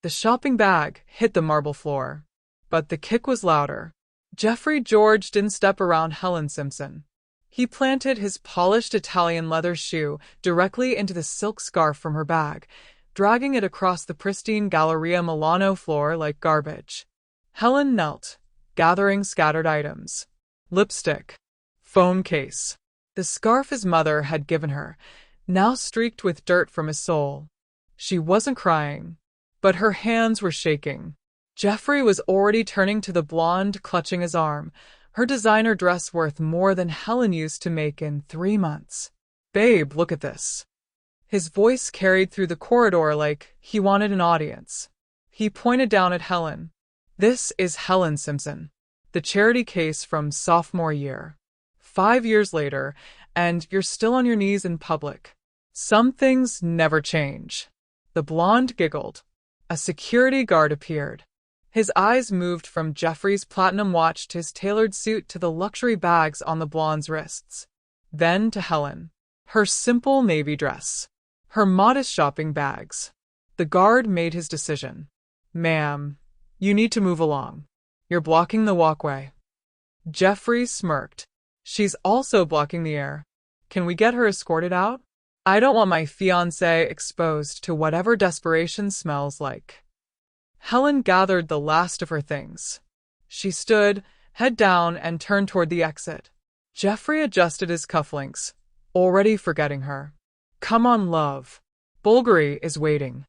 The shopping bag hit the marble floor. But the kick was louder. Jeffrey George didn't step around Helen Simpson. He planted his polished Italian leather shoe directly into the silk scarf from her bag, dragging it across the pristine Galleria Milano floor like garbage. Helen knelt, gathering scattered items. Lipstick. Phone case. The scarf his mother had given her, now streaked with dirt from his soul. She wasn't crying, but her hands were shaking. Jeffrey was already turning to the blonde clutching his arm, her designer dress worth more than Helen used to make in 3 months. "Babe, look at this." His voice carried through the corridor like he wanted an audience. He pointed down at Helen. "This is Helen Simpson, the charity case from sophomore year. 5 years later, and you're still on your knees in public. Some things never change." The blonde giggled. A security guard appeared. His eyes moved from Jeffrey's platinum watch to his tailored suit to the luxury bags on the blonde's wrists. Then to Helen. Her simple navy dress. Her modest shopping bags. The guard made his decision. "Ma'am, you need to move along. You're blocking the walkway." Jeffrey smirked. "She's also blocking the air. Can we get her escorted out? I don't want my fiancé exposed to whatever desperation smells like." Helen gathered the last of her things. She stood, head down, and turned toward the exit. Jeffrey adjusted his cufflinks, already forgetting her. "Come on, love. Bulgari is waiting."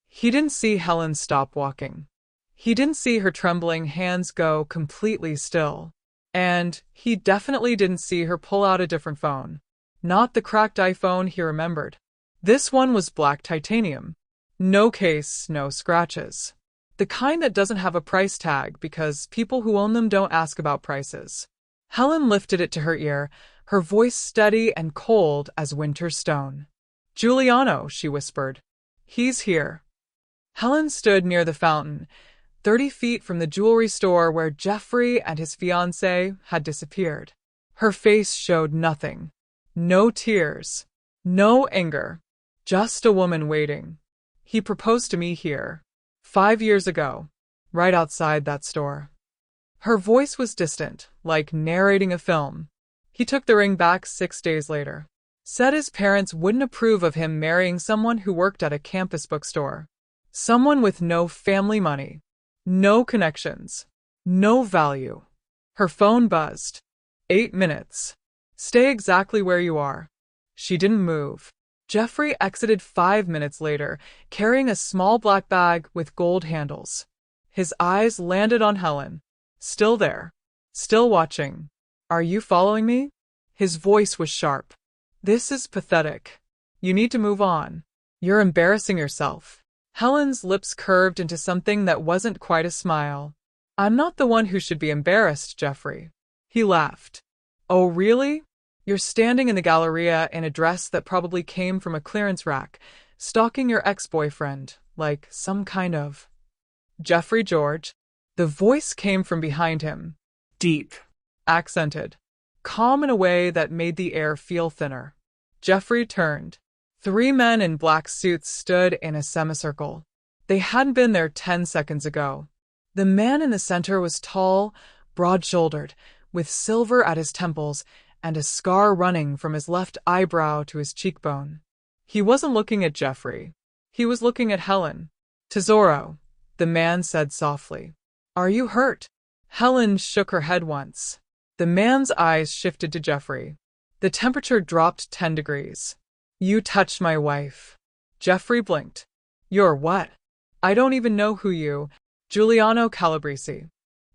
He didn't see Helen stop walking. He didn't see her trembling hands go completely still. And he definitely didn't see her pull out a different phone. Not the cracked iPhone he remembered. This one was black titanium. No case, no scratches. The kind that doesn't have a price tag because people who own them don't ask about prices. Helen lifted it to her ear, her voice steady and cold as winter stone. "Giuliano," she whispered. "He's here." Helen stood near the fountain, 30 feet from the jewelry store where Jeffrey and his fiancée had disappeared. Her face showed nothing. No tears. No anger. Just a woman waiting. "He proposed to me here. 5 years ago. Right outside that store." Her voice was distant, like narrating a film. "He took the ring back 6 days later. Said his parents wouldn't approve of him marrying someone who worked at a campus bookstore. Someone with no family money. No connections. No value." Her phone buzzed. 8 minutes. "Stay exactly where you are." She didn't move. Jeffrey exited 5 minutes later, carrying a small black bag with gold handles. His eyes landed on Helen. Still there. Still watching. "Are you following me?" His voice was sharp. "This is pathetic. You need to move on. You're embarrassing yourself." Helen's lips curved into something that wasn't quite a smile. "I'm not the one who should be embarrassed, Jeffrey." He laughed. "Oh, really? You're standing in the Galleria in a dress that probably came from a clearance rack, stalking your ex-boyfriend, like some kind of—" "Jeffrey George." The voice came from behind him. Deep. Accented. Calm in a way that made the air feel thinner. Jeffrey turned. 3 men in black suits stood in a semicircle. They hadn't been there 10 seconds ago. The man in the center was tall, broad-shouldered, with silver at his temples and a scar running from his left eyebrow to his cheekbone. He wasn't looking at Jeffrey. He was looking at Helen. "Tesoro," the man said softly. "Are you hurt?" Helen shook her head once. The man's eyes shifted to Jeffrey. The temperature dropped 10 degrees. "You touched my wife." Jeffrey blinked. "You're what?" "I don't even know who you—" "Giuliano Calabrese."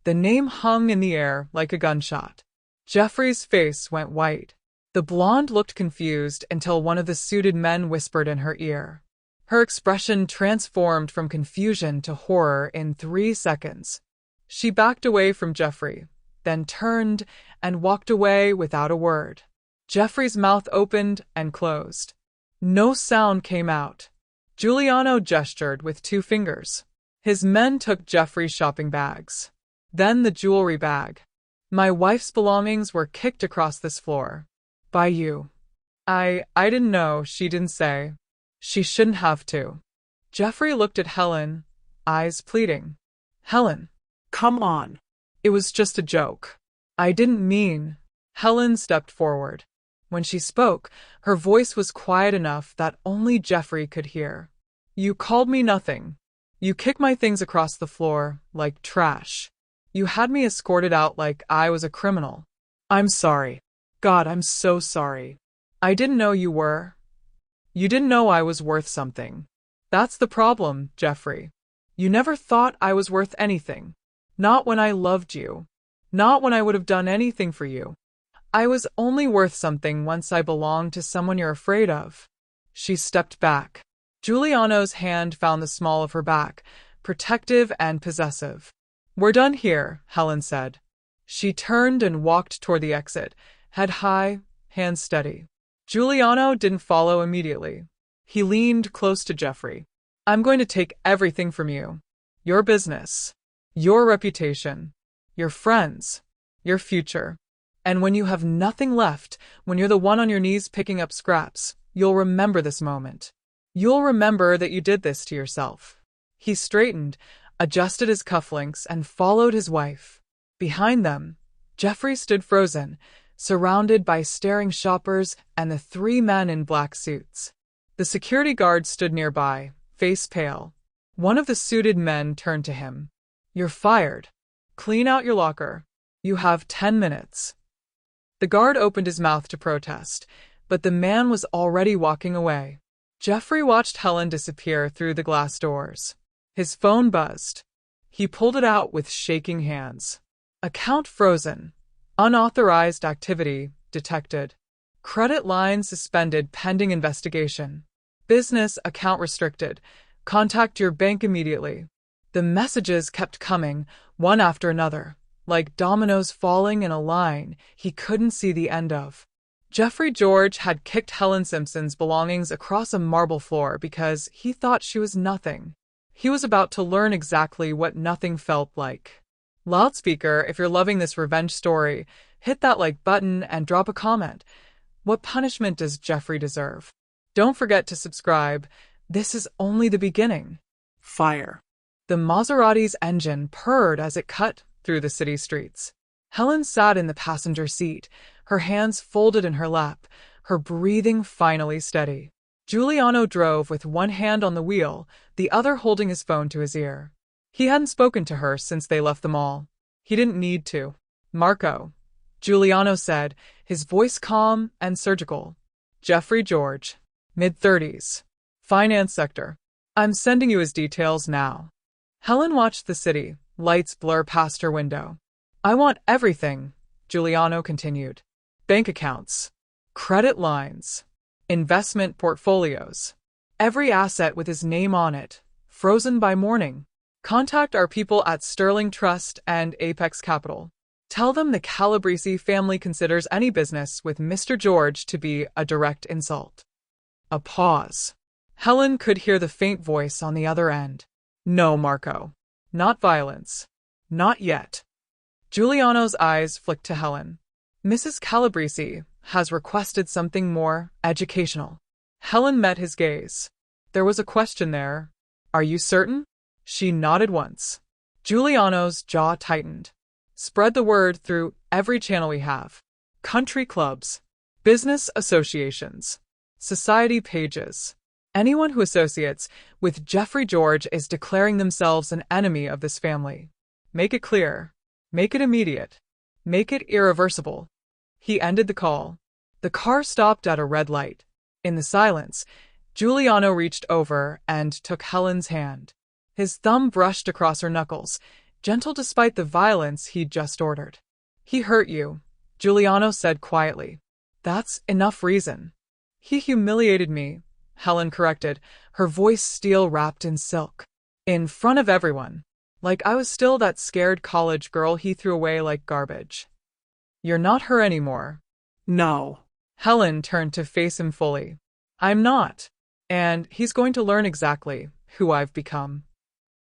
The name hung in the air like a gunshot. Jeffrey's face went white. The blonde looked confused until one of the suited men whispered in her ear. Her expression transformed from confusion to horror in 3 seconds. She backed away from Jeffrey, then turned and walked away without a word. Jeffrey's mouth opened and closed. No sound came out. Giuliano gestured with 2 fingers. His men took Jeffrey's shopping bags. Then the jewelry bag. "My wife's belongings were kicked across this floor. By you." I didn't know," she didn't say. "She shouldn't have to." Jeffrey looked at Helen, eyes pleading. Helen. Come on. It was just a joke. I didn't mean. Helen stepped forward. When she spoke, her voice was quiet enough that only Jeffrey could hear. You called me nothing. You kicked my things across the floor like trash. You had me escorted out like I was a criminal. I'm sorry. God, I'm so sorry. I didn't know you were. You didn't know I was worth something. That's the problem, Jeffrey. You never thought I was worth anything. Not when I loved you. Not when I would have done anything for you. I was only worth something once I belonged to someone you're afraid of. She stepped back. Giuliano's hand found the small of her back, protective and possessive. We're done here, Helen said. She turned and walked toward the exit, head high, hands steady. Giuliano didn't follow immediately. He leaned close to Jeffrey. I'm going to take everything from you. Your business, your reputation, your friends, your future. And when you have nothing left, when you're the one on your knees picking up scraps, you'll remember this moment. You'll remember that you did this to yourself. He straightened, adjusted his cufflinks, and followed his wife. Behind them, Jeffrey stood frozen, surrounded by staring shoppers and the three men in black suits. The security guard stood nearby, face pale. One of the suited men turned to him. You're fired. Clean out your locker. You have 10 minutes. The guard opened his mouth to protest, but the man was already walking away. Jeffrey watched Helen disappear through the glass doors. His phone buzzed. He pulled it out with shaking hands. Account frozen. Unauthorized activity detected. Credit line suspended pending investigation. Business account restricted. Contact your bank immediately. The messages kept coming, one after another, like dominoes falling in a line he couldn't see the end of. Jeffrey George had kicked Helen Simpson's belongings across a marble floor because he thought she was nothing. He was about to learn exactly what nothing felt like. Loudspeaker, if you're loving this revenge story, hit that like button and drop a comment. What punishment does Jeffrey deserve? Don't forget to subscribe. This is only the beginning. Fire. The Maserati's engine purred as it cut through the city streets. Helen sat in the passenger seat, her hands folded in her lap, her breathing finally steady. Giuliano drove with one hand on the wheel, the other holding his phone to his ear. He hadn't spoken to her since they left the mall. He didn't need to. Marco, Giuliano said, his voice calm and surgical. Jeffrey George, mid-30s. Finance sector. I'm sending you his details now. Helen watched the city, lights blur past her window. I want everything, Giuliano continued. Bank accounts, credit lines, investment portfolios. Every asset with his name on it, frozen by morning. Contact our people at Sterling Trust and Apex Capital. Tell them the Calabrese family considers any business with Mr. George to be a direct insult. A pause. Helen could hear the faint voice on the other end. No, Marco. Not violence. Not yet. Giuliano's eyes flicked to Helen. Mrs. Calabrese has requested something more educational. Helen met his gaze. There was a question there. Are you certain? She nodded once. Giuliano's jaw tightened. Spread the word through every channel we have. Country clubs, business associations, society pages. Anyone who associates with Jeffrey George is declaring themselves an enemy of this family. Make it clear. Make it immediate. Make it irreversible. He ended the call. The car stopped at a red light. In the silence, Giuliano reached over and took Helen's hand. His thumb brushed across her knuckles, gentle despite the violence he'd just ordered. He hurt you, Giuliano said quietly. That's enough reason. He humiliated me, Helen corrected, her voice steel wrapped in silk. In front of everyone. Like I was still that scared college girl he threw away like garbage. You're not her anymore. No. Helen turned to face him fully. I'm not. And he's going to learn exactly who I've become.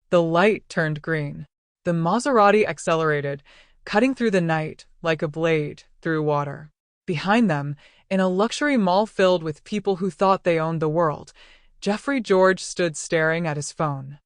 The light turned green. The Maserati accelerated, cutting through the night like a blade through water. Behind them, in a luxury mall filled with people who thought they owned the world, Jeffrey George stood staring at his phone.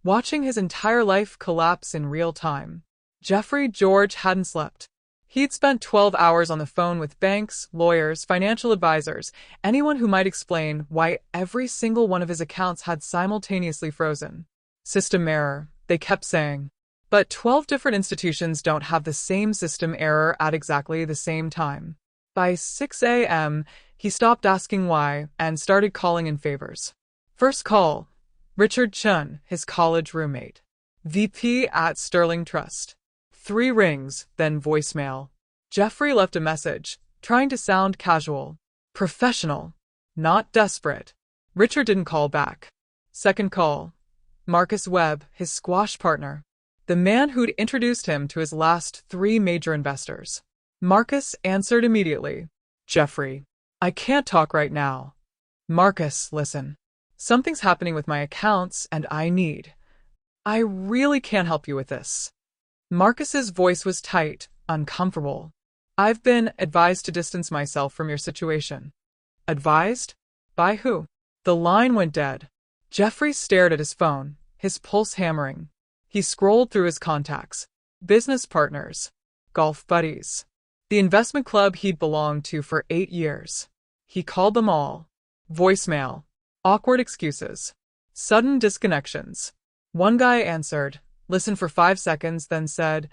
watching his entire life collapse in real time. Jeffrey George hadn't slept. He'd spent 12 hours on the phone with banks, lawyers, financial advisors, anyone who might explain why every single one of his accounts had simultaneously frozen. System error, they kept saying. But 12 different institutions don't have the same system error at exactly the same time. By 6 a.m., he stopped asking why and started calling in favors. First call, Richard Chun, his college roommate. VP at Sterling Trust. 3 rings, then voicemail. Jeffrey left a message, trying to sound casual, professional, not desperate. Richard didn't call back. Second call, Marcus Webb, his squash partner, the man who'd introduced him to his last 3 major investors. Marcus answered immediately. Jeffrey, I can't talk right now. Marcus, listen. Something's happening with my accounts and I really can't help you with this. Marcus's voice was tight, uncomfortable. I've been advised to distance myself from your situation. Advised? By who? The line went dead. Jeffrey stared at his phone, his pulse hammering. He scrolled through his contacts. Business partners. Golf buddies. The investment club he'd belonged to for 8 years. He called them all. Voicemail. Awkward excuses. Sudden disconnections. One guy answered, listened for 5 seconds, then said,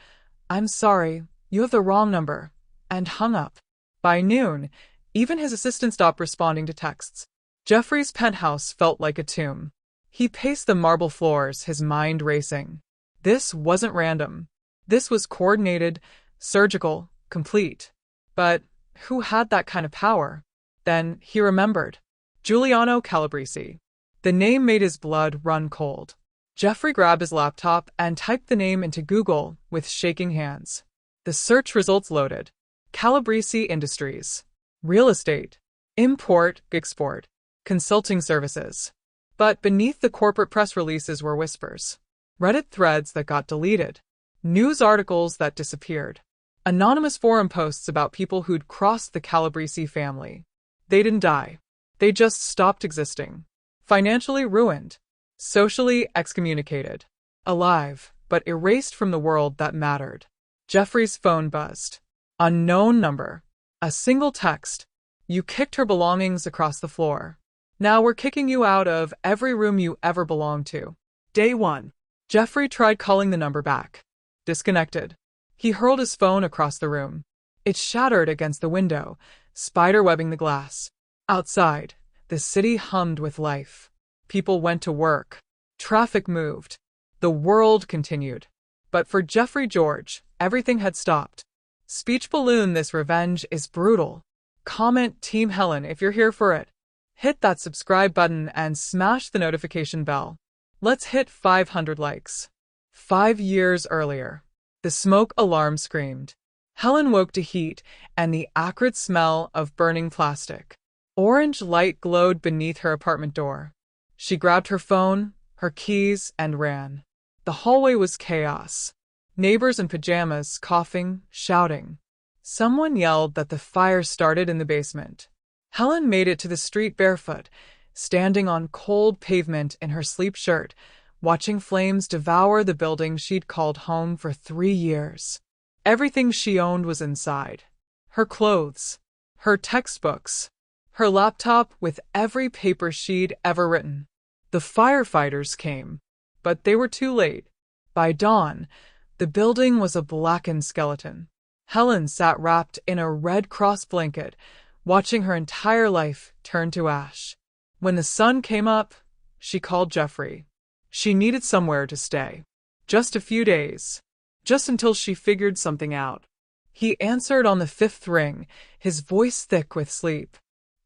I'm sorry, you have the wrong number, and hung up. By noon, even his assistant stopped responding to texts. Jeffrey's penthouse felt like a tomb. He paced the marble floors, his mind racing. This wasn't random. This was coordinated, surgical, complete. But who had that kind of power? Then he remembered. Giuliano Calabrese. The name made his blood run cold. Jeffrey grabbed his laptop and typed the name into Google with shaking hands. The search results loaded. Calabrese Industries. Real estate. Import-export. Consulting services. But beneath the corporate press releases were whispers. Reddit threads that got deleted. News articles that disappeared. Anonymous forum posts about people who'd crossed the Calabrese family. They didn't die. They just stopped existing. Financially ruined. Socially excommunicated. Alive, but erased from the world that mattered. Jeffrey's phone buzzed. Unknown number. A single text. You kicked her belongings across the floor. Now we're kicking you out of every room you ever belonged to. Day 1. Jeffrey tried calling the number back. Disconnected. He hurled his phone across the room. It shattered against the window, spiderwebbing the glass. Outside, the city hummed with life. People went to work. Traffic moved. The world continued. But for Jeffrey George, everything had stopped. Speech balloon, this revenge is brutal. Comment Team Helen if you're here for it. Hit that subscribe button and smash the notification bell. Let's hit 500 likes. 5 years earlier. The smoke alarm screamed. Helen woke to heat and the acrid smell of burning plastic. Orange light glowed beneath her apartment door. She grabbed her phone, her keys, and ran. The hallway was chaos. Neighbors in pajamas, coughing, shouting. Someone yelled that the fire started in the basement. Helen made it to the street barefoot, standing on cold pavement in her sleep shirt, watching flames devour the building she'd called home for 3 years. Everything she owned was inside. Her clothes, her textbooks, her laptop with every paper she'd ever written. The firefighters came, but they were too late. By dawn, the building was a blackened skeleton. Helen sat wrapped in a Red Cross blanket, watching her entire life turn to ash. When the sun came up, she called Jeffrey. She needed somewhere to stay. Just a few days. Just until she figured something out. He answered on the 5th ring, his voice thick with sleep.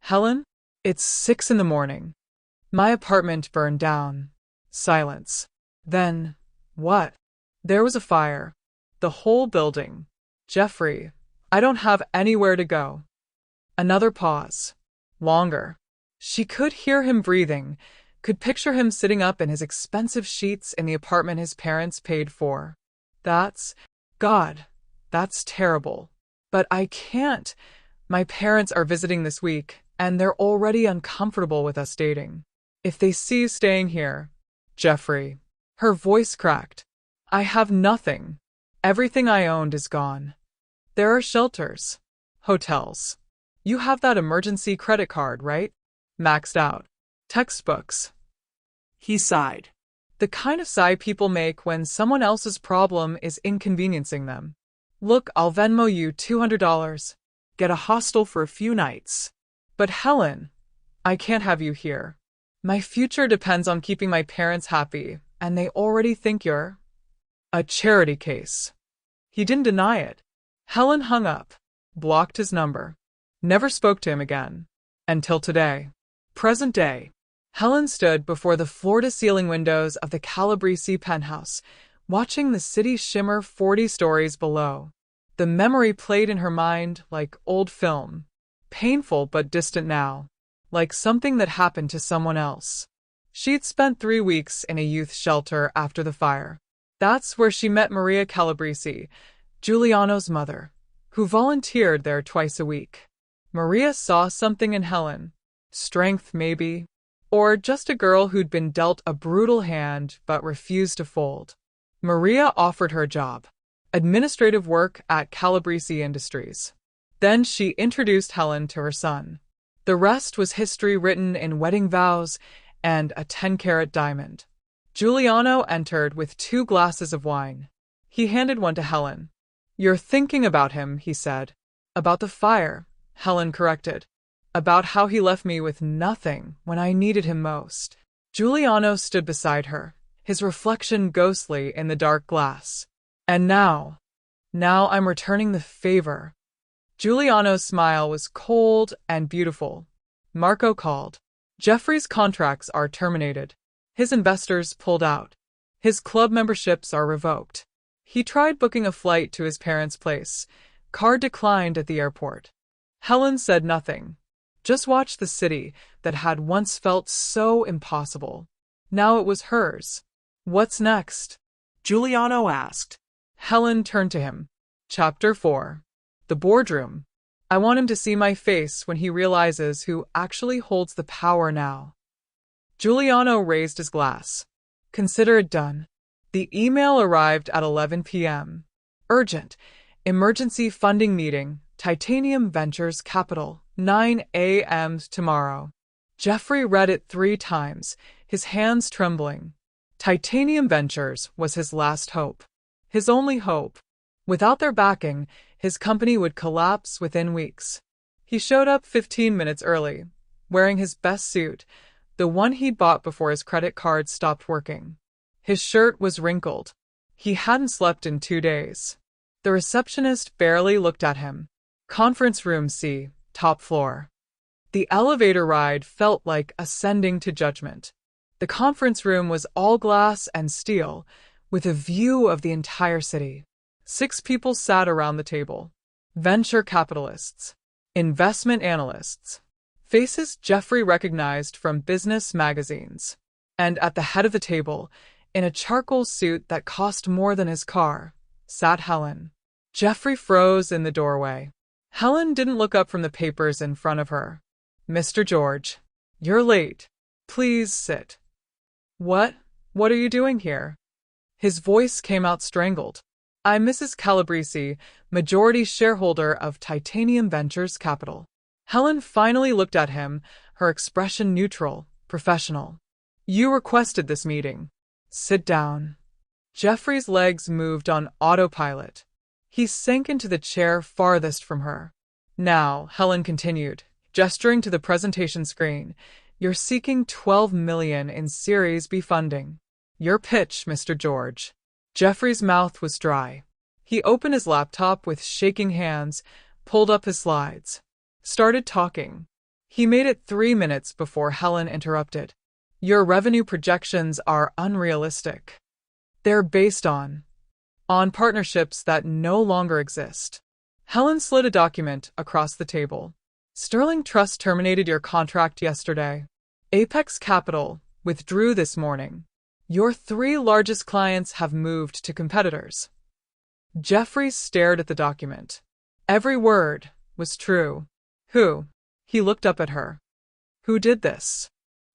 Helen, it's 6 in the morning. My apartment burned down. Silence. Then, what? There was a fire. The whole building. Jeffrey, I don't have anywhere to go. Another pause. Longer. She could hear him breathing, could picture him sitting up in his expensive sheets in the apartment his parents paid for. God, that's terrible. But I can't. My parents are visiting this week, and they're already uncomfortable with us dating. If they see you staying here, Jeffrey. Her voice cracked. I have nothing. Everything I owned is gone. There are shelters. Hotels. You have that emergency credit card, right? Maxed out. Textbooks. He sighed. The kind of sigh people make when someone else's problem is inconveniencing them. Look, I'll Venmo you $200. Get a hostel for a few nights. But Helen, I can't have you here. My future depends on keeping my parents happy, and they already think you're a charity case. He didn't deny it. Helen hung up, blocked his number, never spoke to him again. Until today. Present day. Helen stood before the floor-to-ceiling windows of the Calabrese penthouse, watching the city shimmer 40 stories below. The memory played in her mind like old film, painful but distant now, like something that happened to someone else. She'd spent 3 weeks in a youth shelter after the fire. That's where she met Maria Calabrese, Giuliano's mother, who volunteered there twice a week. Maria saw something in Helen. Strength, maybe. Or just a girl who'd been dealt a brutal hand but refused to fold. Maria offered her a job. Administrative work at Calabrese Industries. Then she introduced Helen to her son. The rest was history written in wedding vows and a 10-carat diamond. Giuliano entered with 2 glasses of wine. He handed one to Helen. You're thinking about him, he said. About the fire, Helen corrected. About how he left me with nothing when I needed him most. Giuliano stood beside her, his reflection ghostly in the dark glass. And now I'm returning the favor. Giuliano's smile was cold and beautiful. Marco called. Jeffrey's contracts are terminated. His investors pulled out. His club memberships are revoked. He tried booking a flight to his parents' place. Card declined at the airport. Helen said nothing. Just watched the city that had once felt so impossible. Now it was hers. What's next? Giuliano asked. Helen turned to him. Chapter 4. The boardroom. I want him to see my face when he realizes who actually holds the power now. Giuliano raised his glass. Consider it done. The email arrived at 11 p.m. Urgent. Emergency funding meeting. Titanium Ventures Capital. 9 a.m. tomorrow. Jeffrey read it 3 times, his hands trembling. Titanium Ventures was his last hope. His only hope. Without their backing, his company would collapse within weeks. He showed up 15 minutes early, wearing his best suit, the one he'd bought before his credit card stopped working. His shirt was wrinkled. He hadn't slept in 2 days. The receptionist barely looked at him. Conference room C, top floor. The elevator ride felt like ascending to judgment. The conference room was all glass and steel, with a view of the entire city. 6 people sat around the table. Venture capitalists. Investment analysts. Faces Jeffrey recognized from business magazines. And at the head of the table, in a charcoal suit that cost more than his car, sat Helen. Jeffrey froze in the doorway. Helen didn't look up from the papers in front of her. Mr. George, you're late. Please sit. What are you doing here? His voice came out strangled. I'm Mrs. Calabrese, majority shareholder of Titanium Ventures Capital. Helen finally looked at him, her expression neutral, professional. You requested this meeting. Sit down. Jeffrey's legs moved on autopilot. He sank into the chair farthest from her. Now, Helen continued, gesturing to the presentation screen, you're seeking $12 million in Series B funding. Your pitch, Mr. George. Jeffrey's mouth was dry. He opened his laptop with shaking hands, pulled up his slides, started talking. He made it 3 minutes before Helen interrupted. Your revenue projections are unrealistic. They're based on partnerships that no longer exist. Helen slid a document across the table. Sterling Trust terminated your contract yesterday. Apex Capital withdrew this morning. Your 3 largest clients have moved to competitors. Jeffrey stared at the document. Every word was true. Who? He looked up at her. Who did this?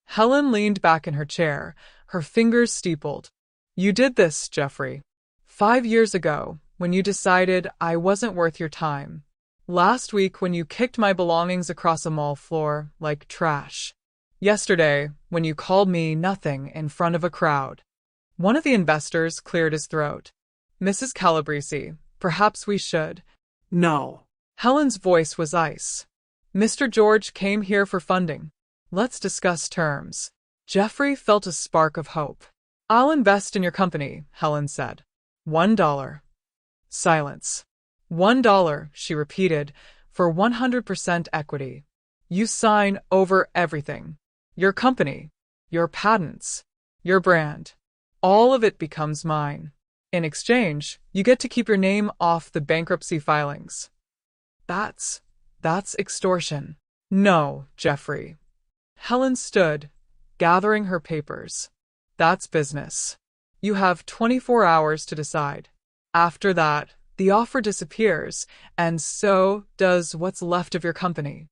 Helen leaned back in her chair, her fingers steepled. You did this, Jeffrey. 5 years ago, when you decided I wasn't worth your time. Last week, when you kicked my belongings across a mall floor like trash. Yesterday, when you called me nothing in front of a crowd. One of the investors cleared his throat. Mrs. Calabrese, perhaps we should. No. Helen's voice was ice. Mr. George came here for funding. Let's discuss terms. Jeffrey felt a spark of hope. I'll invest in your company, Helen said. $1. Silence. $1, she repeated, for 100% equity. You sign over everything. Your company, your patents, your brand. All of it becomes mine. In exchange, you get to keep your name off the bankruptcy filings. That's extortion. No, Jeffrey. Helen stood, gathering her papers. That's business. You have 24 hours to decide. After that, the offer disappears, and so does what's left of your company.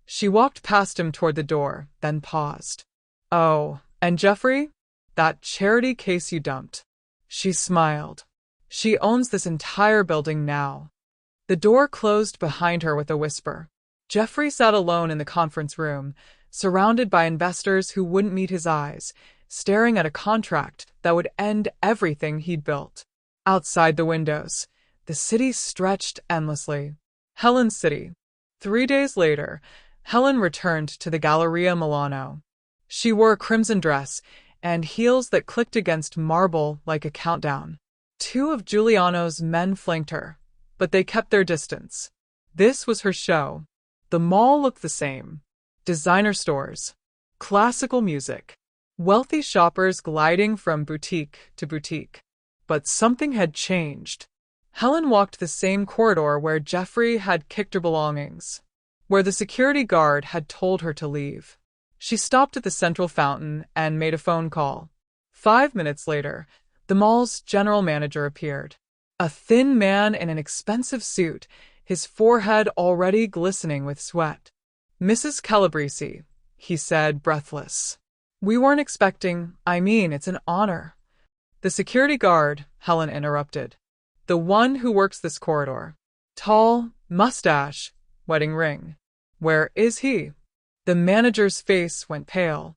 She walked past him toward the door, then paused. Oh, and Jeffrey? That charity case you dumped. She smiled. She owns this entire building now. The door closed behind her with a whisper. Jeffrey sat alone in the conference room, surrounded by investors who wouldn't meet his eyes, staring at a contract that would end everything he'd built. Outside the windows, the city stretched endlessly. Helen's city. 3 days later, Helen returned to the Galleria Milano. She wore a crimson dress and heels that clicked against marble like a countdown. 2 of Giuliano's men flanked her, but they kept their distance. This was her show. The mall looked the same. Designer stores, classical music, wealthy shoppers gliding from boutique to boutique. But something had changed. Helen walked the same corridor where Jeffrey had kicked her belongings, where the security guard had told her to leave. She stopped at the central fountain and made a phone call. 5 minutes later, the mall's general manager appeared. A thin man in an expensive suit, his forehead already glistening with sweat. Mrs. Calabrese, he said, breathless. We weren't expecting, it's an honor. The security guard, Helen interrupted. The one who works this corridor. Tall, mustache, wedding ring. Where is he? The manager's face went pale.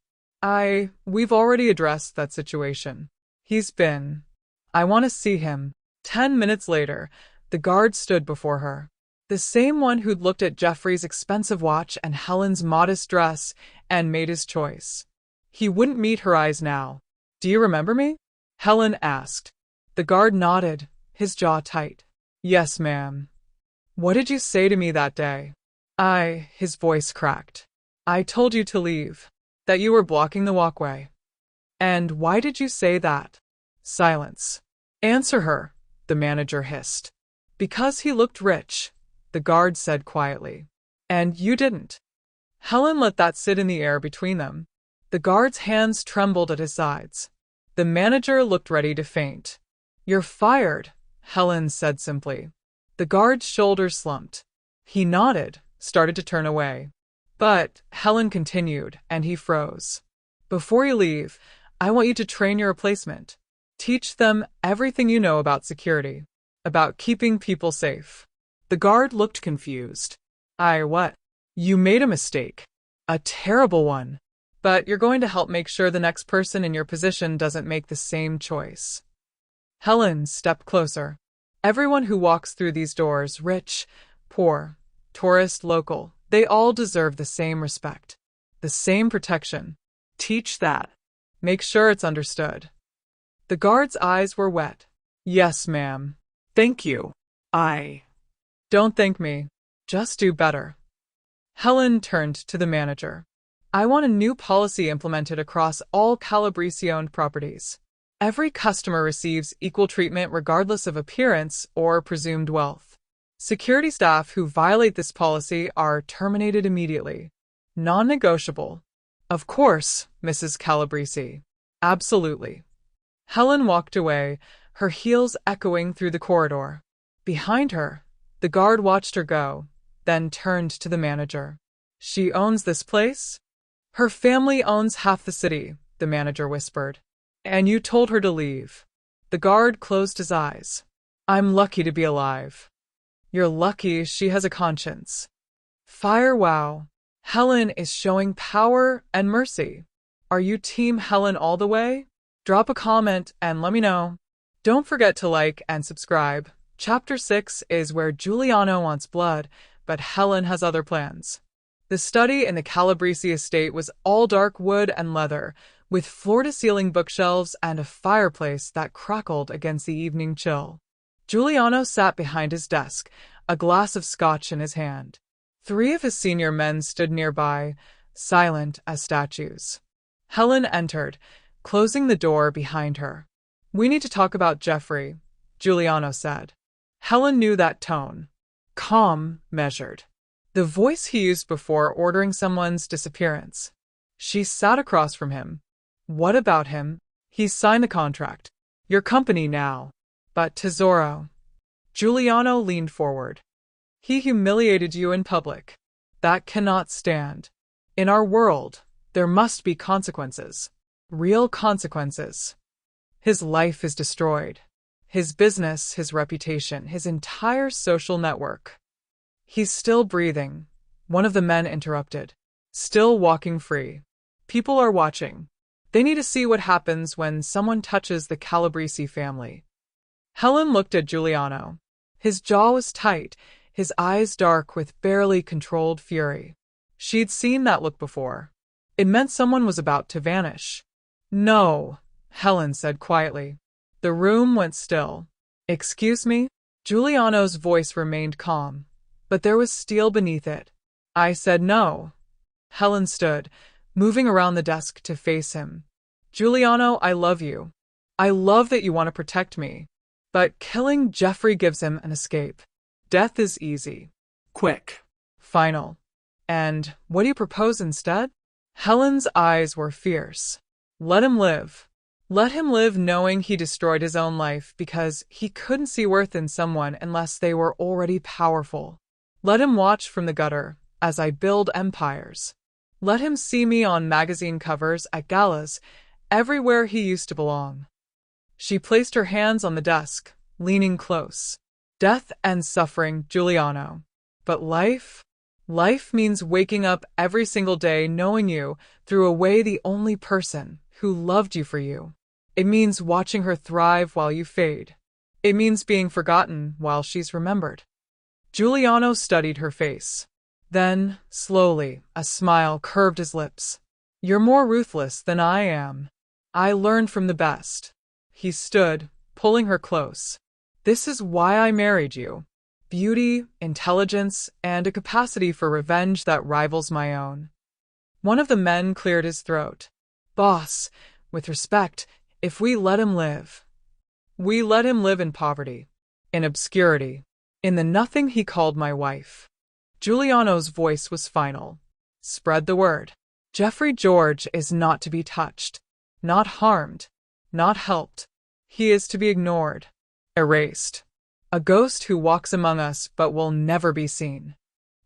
We've already addressed that situation. I want to see him. 10 minutes later, the guard stood before her. The same one who'd looked at Jeffrey's expensive watch and Helen's modest dress and made his choice. He wouldn't meet her eyes now. Do you remember me? Helen asked. The guard nodded, his jaw tight. Yes, ma'am. What did you say to me that day? His voice cracked. I told you to leave, that you were blocking the walkway. And why did you say that? Silence. Answer her, the manager hissed. Because he looked rich, the guard said quietly. And you didn't. Helen let that sit in the air between them. The guard's hands trembled at his sides. The manager looked ready to faint. You're fired, Helen said simply. The guard's shoulders slumped. He nodded, started to turn away. But, Helen continued, and he froze. Before you leave, I want you to train your replacement. Teach them everything you know about security, about keeping people safe. The guard looked confused. What? You made a mistake. A terrible one. But you're going to help make sure the next person in your position doesn't make the same choice. Helen stepped closer. Everyone who walks through these doors, rich, poor, tourist, local, they all deserve the same respect, the same protection. Teach that. Make sure it's understood. The guard's eyes were wet. Yes, ma'am. Thank you. Don't thank me. Just do better. Helen turned to the manager. I want a new policy implemented across all Calabrese-owned properties. Every customer receives equal treatment regardless of appearance or presumed wealth. Security staff who violate this policy are terminated immediately. Non-negotiable. Of course, Mrs. Calabrese. Absolutely. Helen walked away, her heels echoing through the corridor. Behind her, the guard watched her go, then turned to the manager. She owns this place? Her family owns half the city, the manager whispered. And you told her to leave. The guard closed his eyes. I'm lucky to be alive. You're lucky she has a conscience. Fire wow. Helen is showing power and mercy. Are you Team Helen all the way? Drop a comment and let me know. Don't forget to like and subscribe. Chapter 6 is where Giuliano wants blood, but Helen has other plans. The study in the Calabrese estate was all dark wood and leather, with floor-to-ceiling bookshelves and a fireplace that crackled against the evening chill. Giuliano sat behind his desk, a glass of scotch in his hand. 3 of his senior men stood nearby, silent as statues. Helen entered, closing the door behind her. We need to talk about Jeffrey, Giuliano said. Helen knew that tone. Calm, measured. The voice he used before ordering someone's disappearance. She sat across from him. What about him? He's signed the contract. Your company now. But Tesoro. Giuliano leaned forward. He humiliated you in public. That cannot stand. In our world, there must be consequences. Real consequences. His life is destroyed. His business, his reputation, his entire social network. He's still breathing, one of the men interrupted. Still walking free. People are watching. They need to see what happens when someone touches the Calabrese family. Helen looked at Giuliano. His jaw was tight, his eyes dark with barely controlled fury. She'd seen that look before. It meant someone was about to vanish. No, Helen said quietly. The room went still. Excuse me? Giuliano's voice remained calm, but there was steel beneath it. I said no. Helen stood, moving around the desk to face him. Giuliano, I love you. I love that you want to protect me. But killing Jeffrey gives him an escape. Death is easy. Quick. Final. And what do you propose instead? Helen's eyes were fierce. Let him live. Let him live knowing he destroyed his own life because he couldn't see worth in someone unless they were already powerful. Let him watch from the gutter as I build empires. Let him see me on magazine covers, at galas, everywhere he used to belong. She placed her hands on the desk, leaning close. Death and suffering, Giuliano. But life? Life means waking up every single day knowing you threw away the only person who loved you for you. It means watching her thrive while you fade. It means being forgotten while she's remembered. Giuliano studied her face. Then, slowly, a smile curved his lips. You're more ruthless than I am. I learned from the best. He stood, pulling her close. This is why I married you. Beauty, intelligence, and a capacity for revenge that rivals my own. One of the men cleared his throat. Boss, with respect, if we let him live. We let him live in poverty, in obscurity, in the nothing he called my wife. Giuliano's voice was final. Spread the word. Jeffrey George is not to be touched, not harmed, not helped. He is to be ignored, erased. A ghost who walks among us but will never be seen.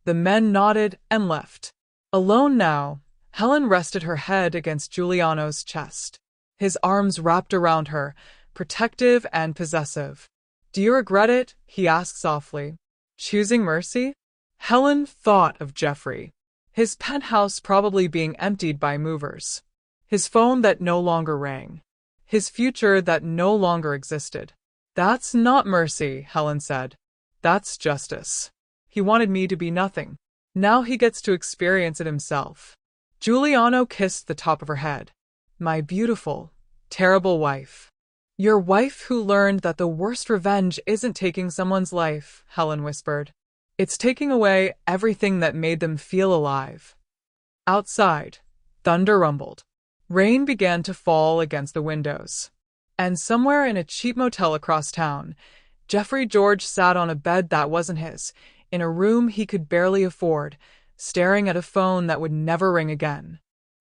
The men nodded and left. Alone now, Helen rested her head against Giuliano's chest. His arms wrapped around her, protective and possessive. Do you regret it? He asked softly. Choosing mercy? Helen thought of Jeffrey. His penthouse probably being emptied by movers. His phone that no longer rang. His future that no longer existed. That's not mercy, Helen said. That's justice. He wanted me to be nothing. Now he gets to experience it himself. Giuliano kissed the top of her head. My beautiful, terrible wife. Your wife who learned that the worst revenge isn't taking someone's life, Helen whispered. It's taking away everything that made them feel alive. Outside, thunder rumbled. Rain began to fall against the windows. And somewhere in a cheap motel across town, Jeffrey George sat on a bed that wasn't his, in a room he could barely afford, staring at a phone that would never ring again.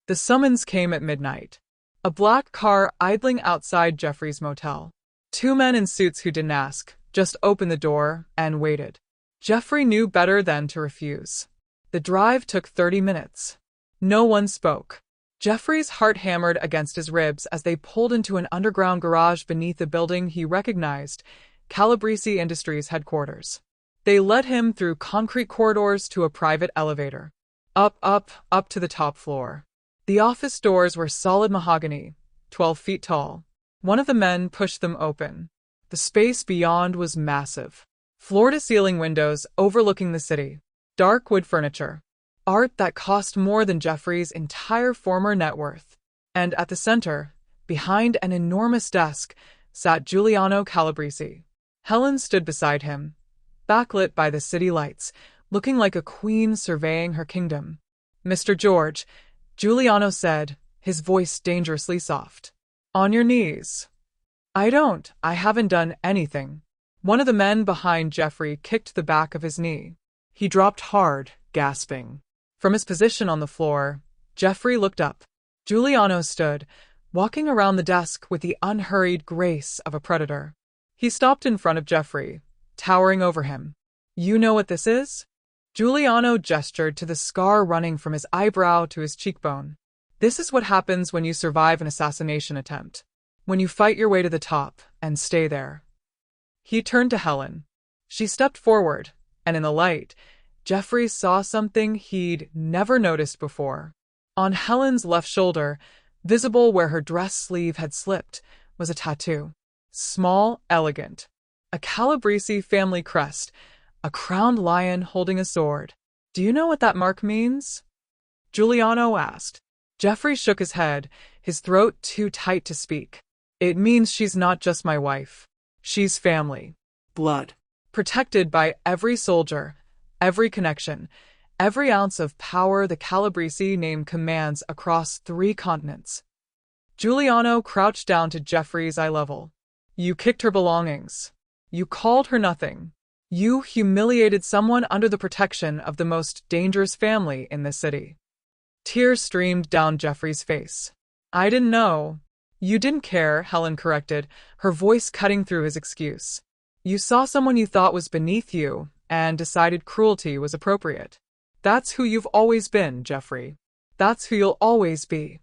The summons came at midnight. A black car idling outside Jeffrey's motel. 2 men in suits who didn't ask, just opened the door and waited. Jeffrey knew better than to refuse. The drive took 30 minutes. No one spoke. Jeffrey's heart hammered against his ribs as they pulled into an underground garage beneath a building he recognized, Calabrese Industries headquarters. They led him through concrete corridors to a private elevator. Up to the top floor. The office doors were solid mahogany, 12 feet tall. One of the men pushed them open. The space beyond was massive. Floor-to-ceiling windows overlooking the city. Dark wood furniture. Art that cost more than Jeffrey's entire former net worth. And at the center, behind an enormous desk, sat Giuliano Calabrese. Helen stood beside him, backlit by the city lights, looking like a queen surveying her kingdom. "Mr. George," Giuliano said, his voice dangerously soft. "On your knees." I haven't done anything." One of the men behind Jeffrey kicked the back of his knee. He dropped hard, gasping. From his position on the floor, Jeffrey looked up. Giuliano stood, walking around the desk with the unhurried grace of a predator. He stopped in front of Jeffrey, towering over him. "You know what this is?" Giuliano gestured to the scar running from his eyebrow to his cheekbone. "This is what happens when you survive an assassination attempt. When you fight your way to the top and stay there." He turned to Helen. She stepped forward, and in the light, Jeffrey saw something he'd never noticed before. On Helen's left shoulder, visible where her dress sleeve had slipped, was a tattoo. Small, elegant. A Calabrese family crest, a crowned lion holding a sword. "Do you know what that mark means?" Giuliano asked. Jeffrey shook his head, his throat too tight to speak. "It means she's not just my wife. She's family. Blood. Protected by every soldier, every connection, every ounce of power the Calabrese name commands across 3 continents." Giuliano crouched down to Jeffrey's eye level. "You kicked her belongings. You called her nothing. You humiliated someone under the protection of the most dangerous family in this city." Tears streamed down Jeffrey's face. "I didn't know." "You didn't care," Helen corrected, her voice cutting through his excuse. "You saw someone you thought was beneath you and decided cruelty was appropriate. That's who you've always been, Jeffrey. That's who you'll always be."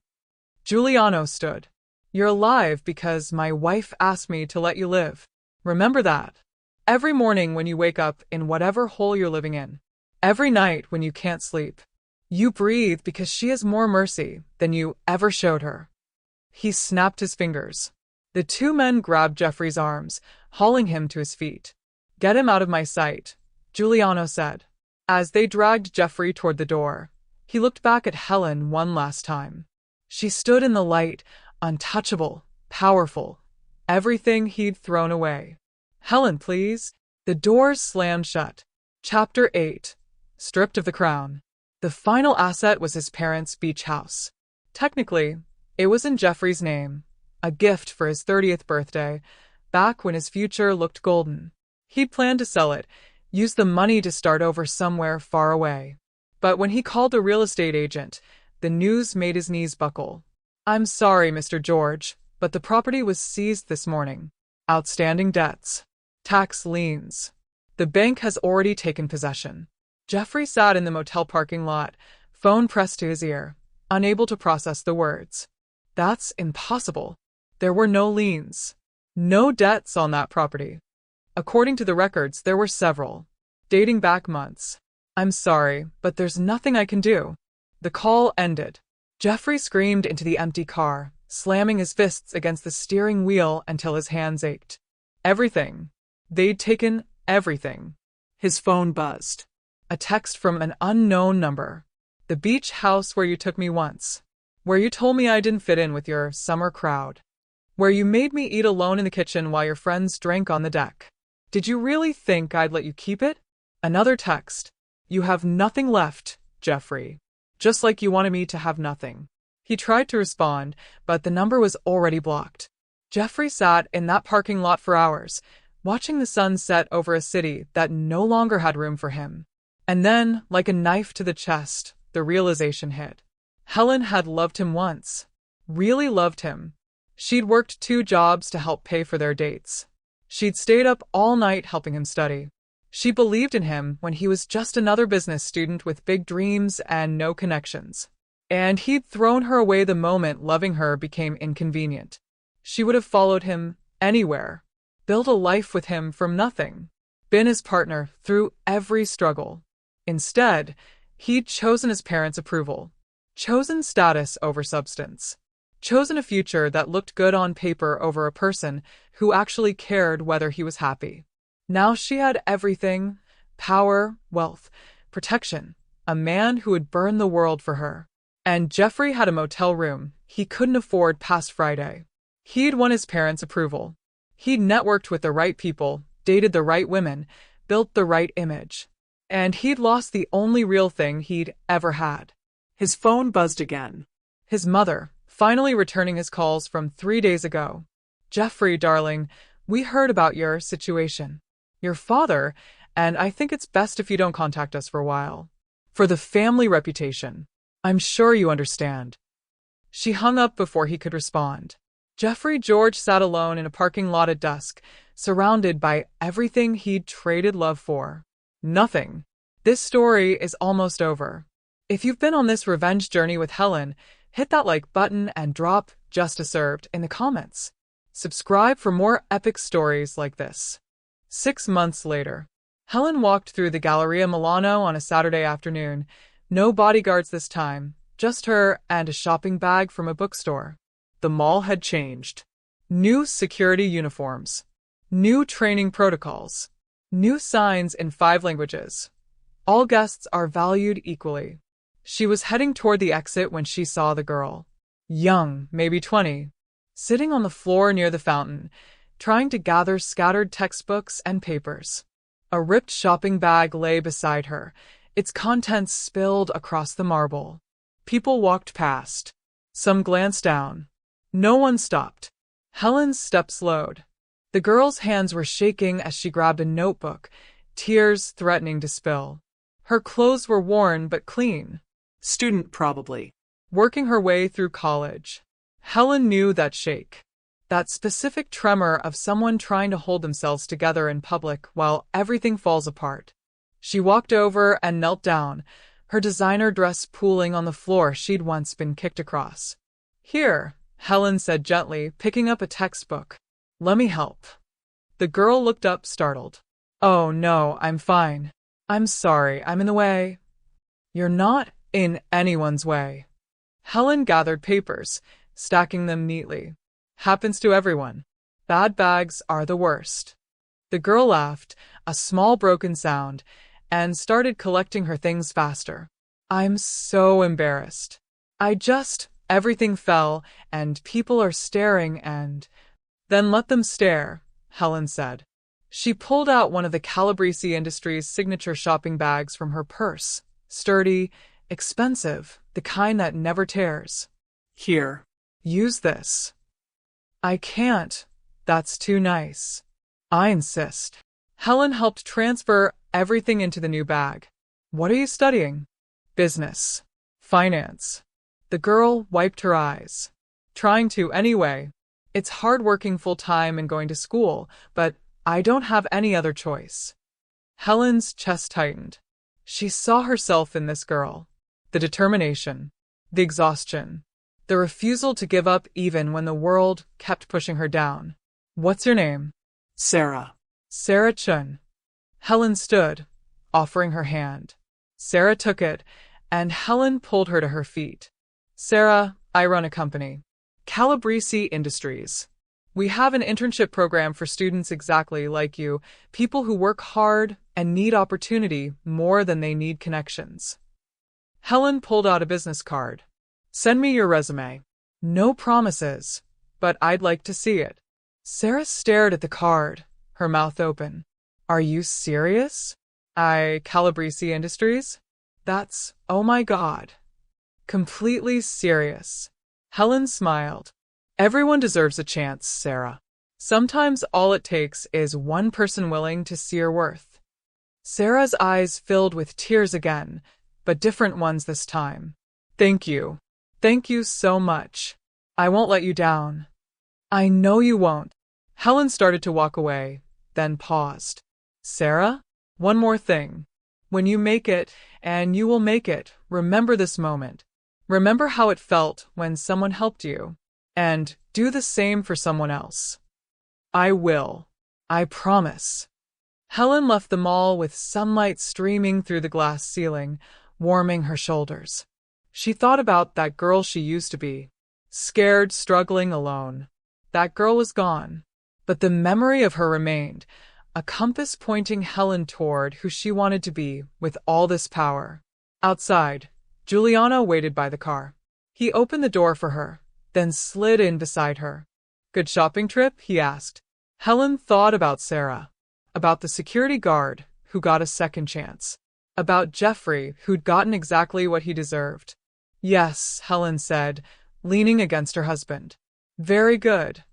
Giuliano stood. "You're alive because my wife asked me to let you live. Remember that. Every morning when you wake up in whatever hole you're living in. Every night when you can't sleep. You breathe because she has more mercy than you ever showed her." He snapped his fingers. The 2 men grabbed Jeffrey's arms, hauling him to his feet. "Get him out of my sight," Giuliano said. As they dragged Jeffrey toward the door, he looked back at Helen one last time. She stood in the light, untouchable, powerful, everything he'd thrown away. "Helen, please." The doors slammed shut. Chapter 8. Stripped of the crown. The final asset was his parents' beach house. Technically, it was in Jeffrey's name, a gift for his 30th birthday, back when his future looked golden. He'd planned to sell it, use the money to start over somewhere far away. But when he called the real estate agent, the news made his knees buckle. "I'm sorry, Mr. George, but the property was seized this morning. Outstanding debts. Tax liens. The bank has already taken possession." Jeffrey sat in the motel parking lot, phone pressed to his ear, unable to process the words. That's impossible. There were no liens. No debts on that property. According to the records, there were several, dating back months. "I'm sorry, but there's nothing I can do." The call ended. Jeffrey screamed into the empty car, slamming his fists against the steering wheel until his hands ached. Everything. They'd taken everything. His phone buzzed. A text from an unknown number. "The beach house where you took me once. Where you told me I didn't fit in with your summer crowd. Where you made me eat alone in the kitchen while your friends drank on the deck. Did you really think I'd let you keep it?" Another text. "You have nothing left, Jeffrey. Just like you wanted me to have nothing." He tried to respond, but the number was already blocked. Jeffrey sat in that parking lot for hours, watching the sun set over a city that no longer had room for him. And then, like a knife to the chest, the realization hit. Helen had loved him once. Really loved him. She'd worked 2 jobs to help pay for their dates. She'd stayed up all night helping him study. She believed in him when he was just another business student with big dreams and no connections. And he'd thrown her away the moment loving her became inconvenient. She would have followed him anywhere, built a life with him from nothing, been his partner through every struggle. Instead, he'd chosen his parents' approval, chosen status over substance, chosen a future that looked good on paper over a person who actually cared whether he was happy. Now she had everything: power, wealth, protection, a man who would burn the world for her. And Jeffrey had a motel room he couldn't afford past Friday. He'd won his parents' approval. He'd networked with the right people, dated the right women, built the right image. And he'd lost the only real thing he'd ever had. His phone buzzed again. His mother, finally returning his calls from 3 days ago. "Jeffrey, darling, we heard about your situation. Your father, and I think it's best if you don't contact us for a while. For the family reputation. I'm sure you understand." She hung up before he could respond. Jeffrey George sat alone in a parking lot at dusk, surrounded by everything he'd traded love for. Nothing. This story is almost over. If you've been on this revenge journey with Helen, hit that like button and drop "just deserved" in the comments. Subscribe for more epic stories like this. 6 months later, Helen walked through the Galleria Milano on a Saturday afternoon. No bodyguards this time, just her and a shopping bag from a bookstore. The mall had changed. New security uniforms. New training protocols. New signs in 5 languages. All guests are valued equally. She was heading toward the exit when she saw the girl. Young, maybe 20. Sitting on the floor near the fountain, trying to gather scattered textbooks and papers. A ripped shopping bag lay beside her, its contents spilled across the marble. People walked past. Some glanced down. No one stopped. Helen's steps slowed. The girl's hands were shaking as she grabbed a notebook, tears threatening to spill. Her clothes were worn but clean. Student, probably. Working her way through college. Helen knew that shake. That specific tremor of someone trying to hold themselves together in public while everything falls apart. She walked over and knelt down, her designer dress pooling on the floor she'd once been kicked across. "Here," Helen said gently, picking up a textbook. "Let me help." The girl looked up, startled. "Oh no, I'm fine. I'm sorry, I'm in the way." "You're not in anyone's way." Helen gathered papers, stacking them neatly. "Happens to everyone. Bad bags are the worst." The girl laughed, a small broken sound, and started collecting her things faster. "I'm so embarrassed. Everything fell, and people are staring and—" "Then let them stare," Helen said. She pulled out one of the Calabrese Industries' signature shopping bags from her purse. Sturdy, expensive, the kind that never tears. "Here. Use this." "I can't. That's too nice." "I insist." Helen helped transfer everything into the new bag. "What are you studying?" "Business. Finance." The girl wiped her eyes. "Trying to anyway. It's hard working full-time and going to school, but I don't have any other choice." Helen's chest tightened. She saw herself in this girl. The determination. The exhaustion. The refusal to give up even when the world kept pushing her down. "What's your name?" "Sarah." "Sarah Chun." Helen stood, offering her hand. Sarah took it, and Helen pulled her to her feet. "Sarah, I run a company. Calabrese Industries. We have an internship program for students exactly like you, people who work hard and need opportunity more than they need connections." Helen pulled out a business card. "Send me your resume. No promises, but I'd like to see it." Sarah stared at the card, her mouth open. "Are you serious? Calabrese Industries? That's, oh my God. Completely serious." Helen smiled. "Everyone deserves a chance, Sarah. Sometimes all it takes is one person willing to see your worth." Sarah's eyes filled with tears again, but different ones this time. "Thank you. Thank you so much. I won't let you down." "I know you won't." Helen started to walk away, then paused. "Sarah, one more thing. When you make it, and you will make it, remember this moment. Remember how it felt when someone helped you, and do the same for someone else. I will. I promise. Helen left the mall with sunlight streaming through the glass ceiling, warming her shoulders. She thought about that girl she used to be, scared, struggling, alone. That girl was gone, but the memory of her remained, a compass pointing Helen toward who she wanted to be with all this power. Outside, Giuliano waited by the car. He opened the door for her, then slid in beside her. Good shopping trip? He asked. Helen thought about Sarah, about the security guard who got a second chance, about Jeffrey who'd gotten exactly what he deserved. Yes, Helen said, leaning against her husband. Very good.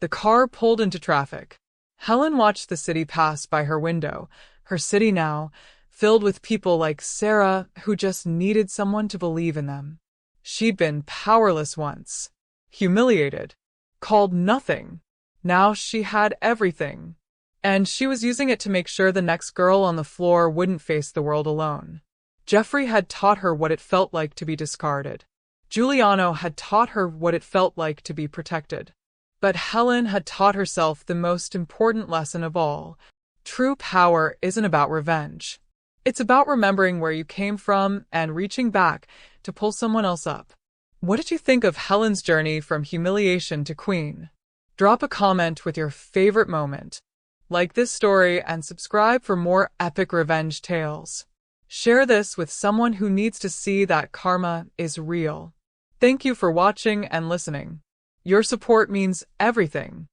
The car pulled into traffic. Helen watched the city pass by her window, her city now, filled with people like Sarah who just needed someone to believe in them. She'd been powerless once, humiliated, called nothing. Now she had everything, and she was using it to make sure the next girl on the floor wouldn't face the world alone. Jeffrey had taught her what it felt like to be discarded. Giuliano had taught her what it felt like to be protected. But Helen had taught herself the most important lesson of all. True power isn't about revenge. It's about remembering where you came from and reaching back to pull someone else up. What did you think of Helen's journey from humiliation to queen? Drop a comment with your favorite moment. Like this story and subscribe for more epic revenge tales. Share this with someone who needs to see that karma is real. Thank you for watching and listening. Your support means everything.